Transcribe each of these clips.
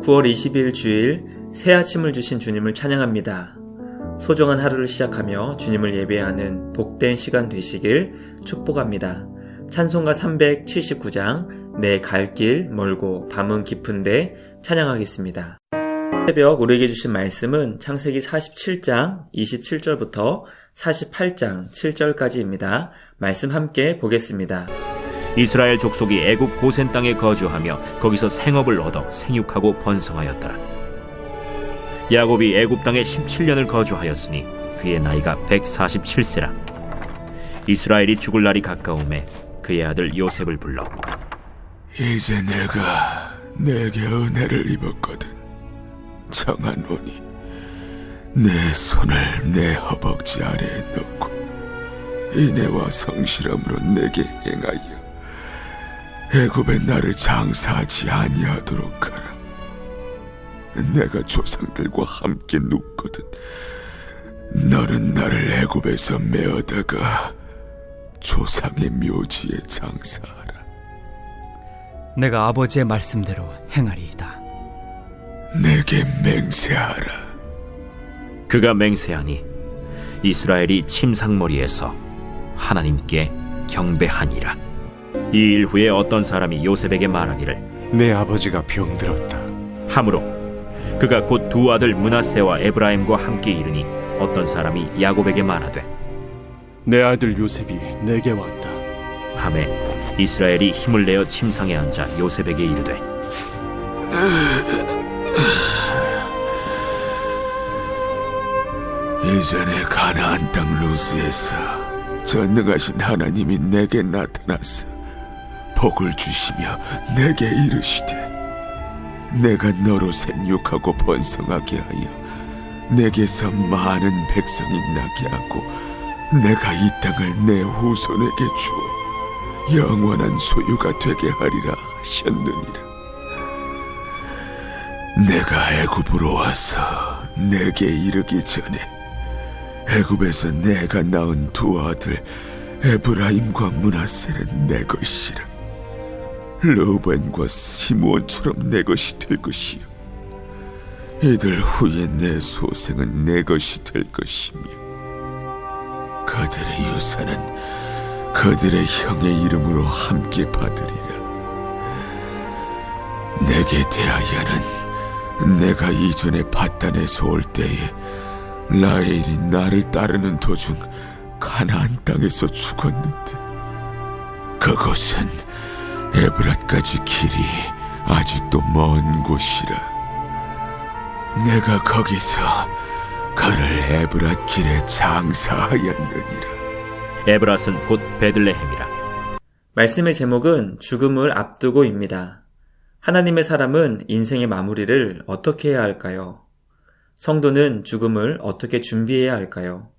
9월 20일 주일 새 아침을 주신 주님을 찬양합니다. 소중한 하루를 시작하며 주님을 예배하는 복된 시간 되시길 축복합니다. 찬송가 379장 내 갈 길 멀고 밤은 깊은데 찬양하겠습니다. 새벽 우리에게 주신 말씀은 창세기 47장 27절부터 48장 7절까지입니다. 말씀 함께 보겠습니다. 이스라엘 족속이 애굽 고센 땅에 거주하며 거기서 생업을 얻어 생육하고 번성하였더라. 야곱이 애굽 땅에 17년을 거주하였으니 그의 나이가 147세라. 이스라엘이 죽을 날이 가까우매 그의 아들 요셉을 불러 이제 내가 내게 은혜를 입었거든. 청하노니 내 손을 내 허벅지 아래에 넣고 인애와 성실함으로 내게 행하여 애굽에 나를 장사하지 아니하도록 하라. 내가 조상들과 함께 눕거든. 너는 나를 애굽에서 메어다가 조상의 묘지에 장사하라. 내가 아버지의 말씀대로 행하리이다. 내게 맹세하라. 그가 맹세하니 이스라엘이 침상머리에서 하나님께 경배하니라. 이 일 후에 어떤 사람이 요셉에게 말하기를 내 아버지가 병들었다 하므로 그가 곧 두 아들 므낫세와 에브라임과 함께 이르니 어떤 사람이 야곱에게 말하되 내 아들 요셉이 내게 왔다. 하매 이스라엘이 힘을 내어 침상에 앉아 요셉에게 이르되 이전에 가나안 땅 루스에서 전능하신 하나님이 내게 나타나서 복을 주시며 내게 이르시되 내가 너로 생육하고 번성하게 하여 내게서 많은 백성이 나게 하고 내가 이 땅을 내 후손에게 주어 영원한 소유가 되게 하리라 하셨느니라. 내가 애굽으로 와서 내게 이르기 전에 애굽에서 내가 낳은 두 아들 에브라임과 므낫세는 내 것이라. 르우벤과 시므온처럼 내 것이 될 것이요 이들 후에 내 소생은 내 것이 될 것이며 그들의 유산은 그들의 형의 이름으로 함께 받으리라. 내게 대하여는 내가 이전에 밧단에서 올 때에 라헬이 나를 따르는 도중 가나안 땅에서 죽었는데 그곳은 에브랏까지 길이 아직도 먼 곳이라. 내가 거기서 그를 에브랏 길에 장사하였느니라. 에브랏은 곧 베들레헴이라. 말씀의 제목은 죽음을 앞두고입니다. 하나님의 사람은 인생의 마무리를 어떻게 해야 할까요? 성도는 죽음을 어떻게 준비해야 할까요?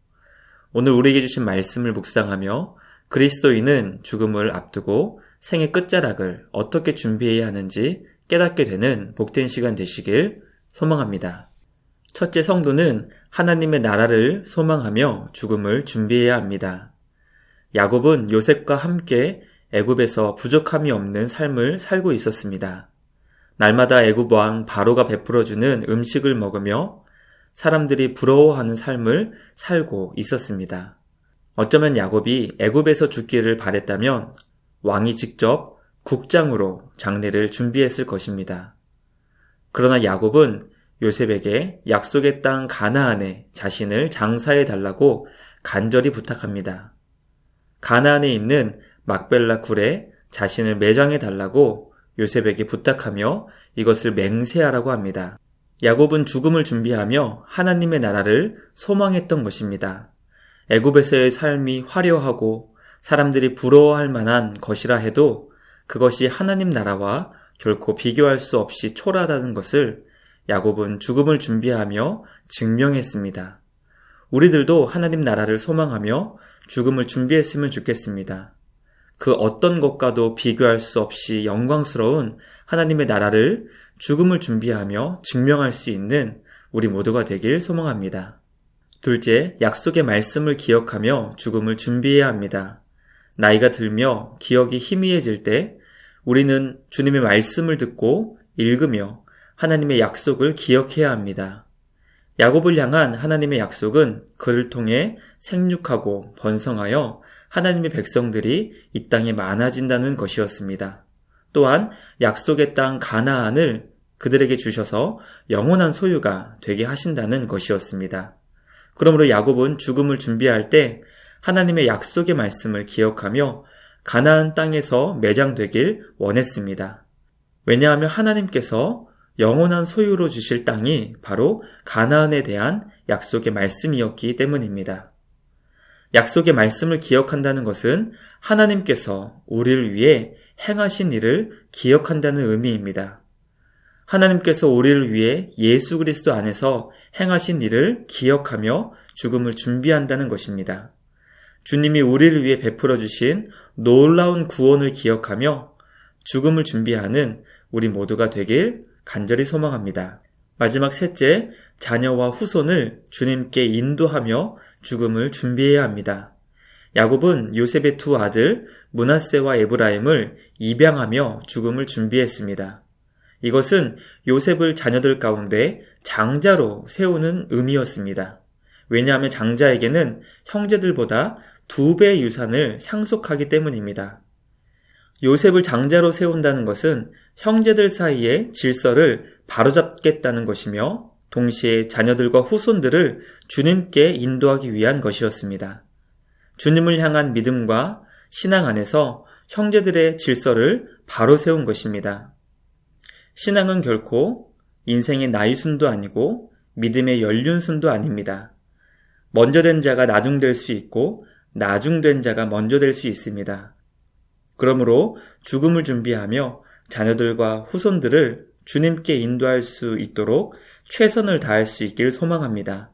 오늘 우리에게 주신 말씀을 묵상하며 그리스도인은 죽음을 앞두고 생의 끝자락을 어떻게 준비해야 하는지 깨닫게 되는 복된 시간 되시길 소망합니다. 첫째, 성도는 하나님의 나라를 소망하며 죽음을 준비해야 합니다. 야곱은 요셉과 함께 애굽에서 부족함이 없는 삶을 살고 있었습니다. 날마다 애굽 왕 바로가 베풀어주는 음식을 먹으며 사람들이 부러워하는 삶을 살고 있었습니다. 어쩌면 야곱이 애굽에서 죽기를 바랬다면 왕이 직접 국장으로 장례를 준비했을 것입니다. 그러나 야곱은 요셉에게 약속의 땅 가나안에 자신을 장사해 달라고 간절히 부탁합니다. 가나안에 있는 막벨라 굴에 자신을 매장해 달라고 요셉에게 부탁하며 이것을 맹세하라고 합니다. 야곱은 죽음을 준비하며 하나님의 나라를 소망했던 것입니다. 애굽에서의 삶이 화려하고 사람들이 부러워할 만한 것이라 해도 그것이 하나님 나라와 결코 비교할 수 없이 초라하다는 것을 야곱은 죽음을 준비하며 증명했습니다. 우리들도 하나님 나라를 소망하며 죽음을 준비했으면 좋겠습니다. 그 어떤 것과도 비교할 수 없이 영광스러운 하나님의 나라를 죽음을 준비하며 증명할 수 있는 우리 모두가 되길 소망합니다. 둘째, 약속의 말씀을 기억하며 죽음을 준비해야 합니다. 나이가 들며 기억이 희미해질 때 우리는 주님의 말씀을 듣고 읽으며 하나님의 약속을 기억해야 합니다. 야곱을 향한 하나님의 약속은 그를 통해 생육하고 번성하여 하나님의 백성들이 이 땅에 많아진다는 것이었습니다. 또한 약속의 땅 가나안을 그들에게 주셔서 영원한 소유가 되게 하신다는 것이었습니다. 그러므로 야곱은 죽음을 준비할 때 하나님의 약속의 말씀을 기억하며 가나안 땅에서 매장되길 원했습니다. 왜냐하면 하나님께서 영원한 소유로 주실 땅이 바로 가나안에 대한 약속의 말씀이었기 때문입니다. 약속의 말씀을 기억한다는 것은 하나님께서 우리를 위해 행하신 일을 기억한다는 의미입니다. 하나님께서 우리를 위해 예수 그리스도 안에서 행하신 일을 기억하며 죽음을 준비한다는 것입니다. 주님이 우리를 위해 베풀어 주신 놀라운 구원을 기억하며 죽음을 준비하는 우리 모두가 되길 간절히 소망합니다. 마지막 셋째, 자녀와 후손을 주님께 인도하며 죽음을 준비해야 합니다. 야곱은 요셉의 두 아들 므낫세와 에브라임을 입양하며 죽음을 준비했습니다. 이것은 요셉을 자녀들 가운데 장자로 세우는 의미였습니다. 왜냐하면 장자에게는 형제들보다 2배의 유산을 상속하기 때문입니다. 요셉을 장자로 세운다는 것은 형제들 사이의 질서를 바로잡겠다는 것이며 동시에 자녀들과 후손들을 주님께 인도하기 위한 것이었습니다. 주님을 향한 믿음과 신앙 안에서 형제들의 질서를 바로 세운 것입니다. 신앙은 결코 인생의 나이순도 아니고 믿음의 연륜순도 아닙니다. 먼저 된 자가 나중될 수 있고 나중된 자가 먼저 될 수 있습니다. 그러므로 죽음을 준비하며 자녀들과 후손들을 주님께 인도할 수 있도록 최선을 다할 수 있기를 소망합니다.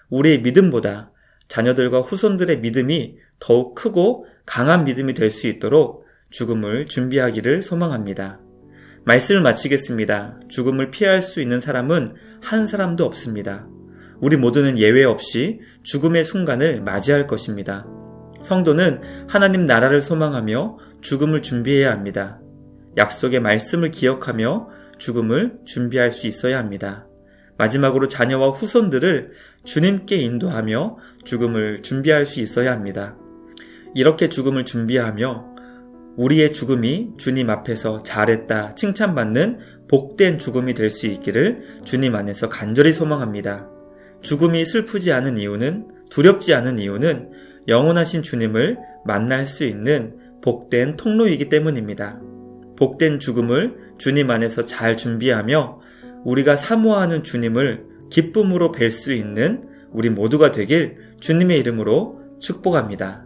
우리의 믿음보다 자녀들과 후손들의 믿음이 더욱 크고 강한 믿음이 될 수 있도록 죽음을 준비하기를 소망합니다. 말씀을 마치겠습니다. 죽음을 피할 수 있는 사람은 한 사람도 없습니다. 우리 모두는 예외 없이 죽음의 순간을 맞이할 것입니다. 성도는 하나님 나라를 소망하며 죽음을 준비해야 합니다. 약속의 말씀을 기억하며 죽음을 준비할 수 있어야 합니다. 마지막으로 자녀와 후손들을 주님께 인도하며 죽음을 준비할 수 있어야 합니다. 이렇게 죽음을 준비하며 우리의 죽음이 주님 앞에서 잘했다 칭찬받는 복된 죽음이 될 수 있기를 주님 안에서 간절히 소망합니다. 죽음이 슬프지 않은 이유는, 두렵지 않은 이유는 영원하신 주님을 만날 수 있는 복된 통로이기 때문입니다. 복된 죽음을 주님 안에서 잘 준비하며 우리가 사모하는 주님을 기쁨으로 뵐 수 있는 우리 모두가 되길 주님의 이름으로 축복합니다.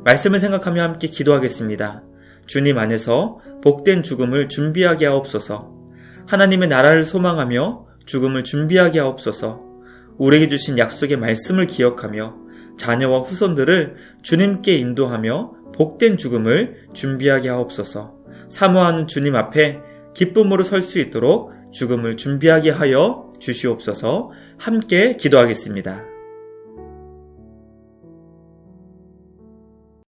말씀을 생각하며 함께 기도하겠습니다. 주님 안에서 복된 죽음을 준비하게 하옵소서. 하나님의 나라를 소망하며 죽음을 준비하게 하옵소서. 우리에게 주신 약속의 말씀을 기억하며 자녀와 후손들을 주님께 인도하며 복된 죽음을 준비하게 하옵소서. 사모하는 주님 앞에 기쁨으로 설 수 있도록 죽음을 준비하게 하여 주시옵소서. 함께 기도하겠습니다.